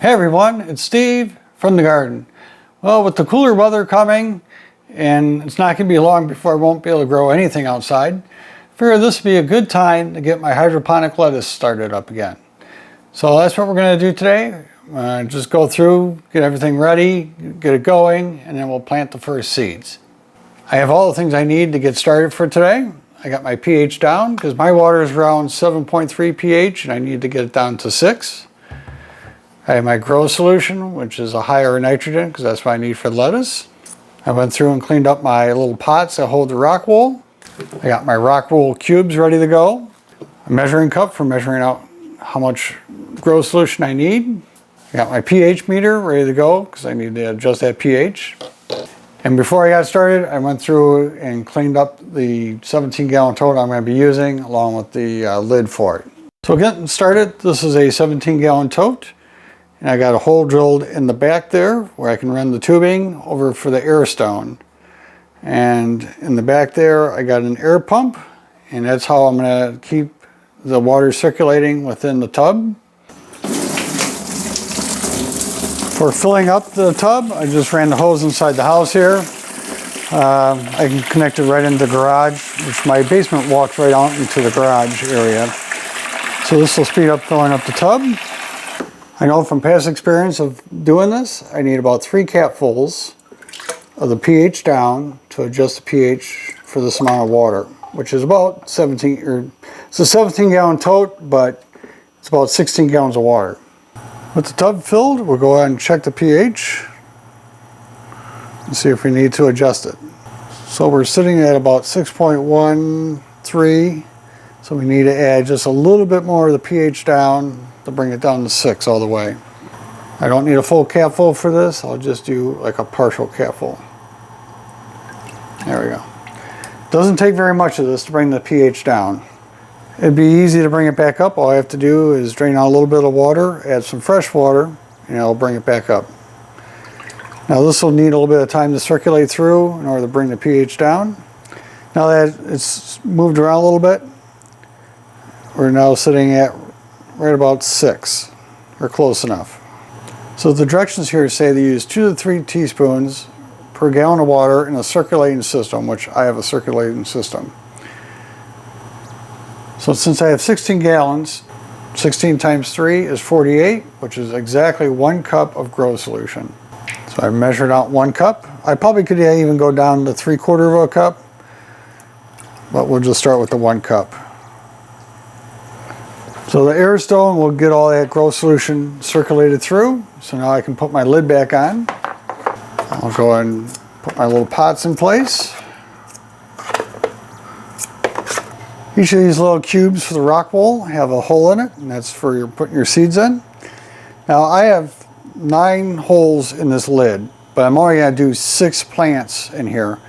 Hey everyone, it's Steve from the garden. Well, with the cooler weather coming, and it's not going to be long before I won't be able to grow anything outside, I figure this would be a good time to get my hydroponic lettuce started up again. So that's what we're going to do today. Just go through, get everything ready, get it going, and then we'll plant the first seeds. I have all the things I need to get started for today. I got my pH down because my water is around 7.3 pH and I need to get it down to 6. I have my grow solution, which is a higher nitrogen because that's what I need for lettuce. I went through and cleaned up my little pots that hold the rock wool. I got my rock wool cubes ready to go. A measuring cup for measuring out how much grow solution I need. I got my pH meter ready to go because I need to adjust that pH. And before I got started, I went through and cleaned up the 17-gallon tote I'm going to be using along with the lid for it. So getting started, this is a 17-gallon tote. And I got a hole drilled in the back there where I can run the tubing over for the air stone. And in the back there, I got an air pump, and that's how I'm going to keep the water circulating within the tub. For filling up the tub, I just ran the hose inside the house here. I can connect it right into the garage, which my basement walks right out into the garage area. So this will speed up filling up the tub. I know from past experience of doing this, I need about 3 capfuls of the pH down to adjust the pH for this amount of water, which is about it's a 17-gallon tote, but it's about 16 gallons of water. With the tub filled, we'll go ahead and check the pH and see if we need to adjust it. So we're sitting at about 6.13, so we need to add just a little bit more of the pH down to bring it down to 6 all the way. I don't need a full capful for this. I'll just do like a partial capful. There we go. Doesn't take very much of this to bring the pH down. It'd be easy to bring it back up. All I have to do is drain out a little bit of water, add some fresh water, and I'll bring it back up. Now this will need a little bit of time to circulate through in order to bring the pH down. Now that it's moved around a little bit, we're now sitting at right about 6, or close enough. So the directions here say to use 2 to 3 teaspoons per gallon of water in a circulating system, which I have a circulating system. So since I have 16 gallons, 16 times 3 is 48, which is exactly 1 cup of grow solution. So I measured out 1 cup. I probably could even go down to 3/4 of a cup, but we'll just start with the 1 cup. So the air stone will get all that grow solution circulated through. So now I can put my lid back on. I'll go ahead and put my little pots in place. Each of these little cubes for the rock wool have a hole in it, and that's for your putting your seeds in. Now I have 9 holes in this lid, but I'm only going to do 6 plants in here.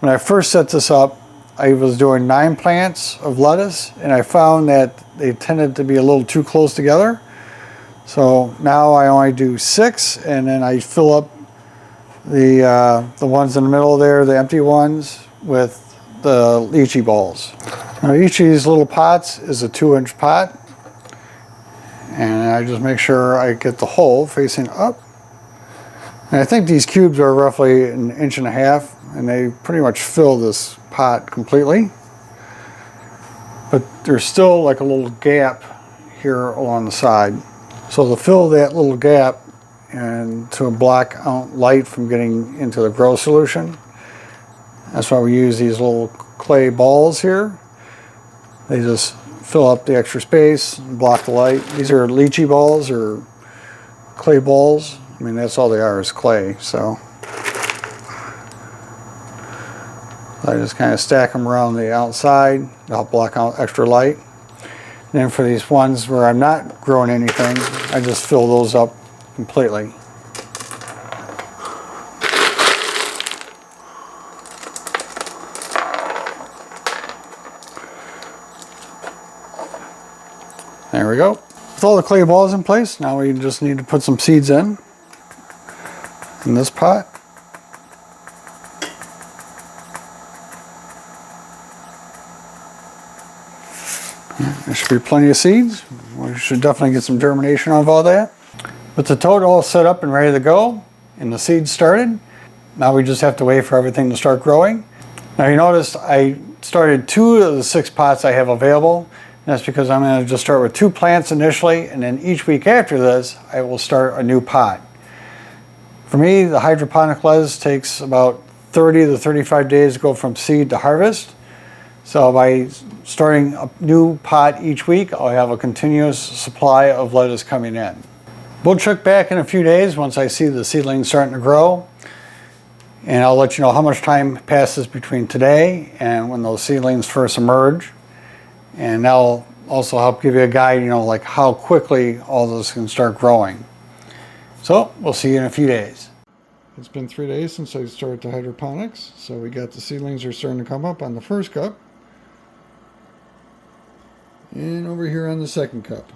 When I first set this up, I was doing 9 plants of lettuce, and I found that they tended to be a little too close together. So now I only do 6, and then I fill up the ones in the middle there, the empty ones, with the lychee balls. Now each of these little pots is a 2-inch pot, and I just make sure I get the hole facing up. And I think these cubes are roughly 1.5 inches, and they pretty much fill this pot completely. But there's still like a little gap here along the side. So to fill that little gap and to block out light from getting into the grow solution, that's why we use these little clay balls here. They just fill up the extra space and block the light. These are lychee balls or clay balls. I mean, that's all they are, is clay. So I just kind of stack them around the outside to help block out extra light. And then for these ones where I'm not growing anything, I just fill those up completely. There we go. With all the clay balls in place, now we just need to put some seeds in this pot. There should be plenty of seeds. We should definitely get some germination out of all that. With the tote all set up and ready to go and the seeds started, now we just have to wait for everything to start growing. Now you notice I started 2 of the 6 pots I have available. And that's because I'm going to just start with 2 plants initially, and then each week after this I will start a new pot. For me, the hydroponic lettuce takes about 30 to 35 days to go from seed to harvest. So by starting a new pot each week, I'll have a continuous supply of lettuce coming in. We'll check back in a few days once I see the seedlings starting to grow, and I'll let you know how much time passes between today and when those seedlings first emerge. And that'll also help give you a guide, like how quickly all this can start growing. So we'll see you in a few days. It's been 3 days since I started the hydroponics, so we got the seedlings are starting to come up on the first cup, and over here on the second cup.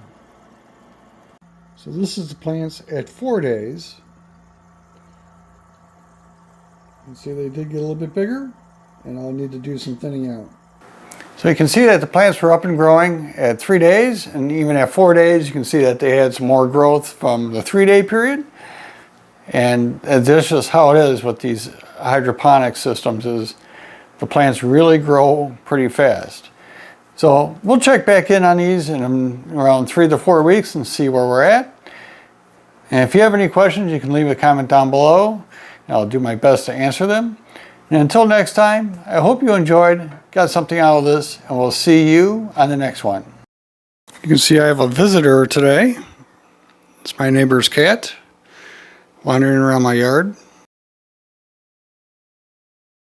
So this is the plants at 4 days. You can see they did get a little bit bigger, and I'll need to do some thinning out. So you can see that the plants were up and growing at 3 days, and even at 4 days you can see that they had some more growth from the 3-day period. And that's just how it is with these hydroponic systems, is the plants really grow pretty fast. So we'll check back in on these in around 3 to 4 weeks and see where we're at. And if you have any questions, you can leave a comment down below, and I'll do my best to answer them. And until next time, I hope you enjoyed, got something out of this, and we'll see you on the next one. You can see I have a visitor today. It's my neighbor's cat wandering around my yard.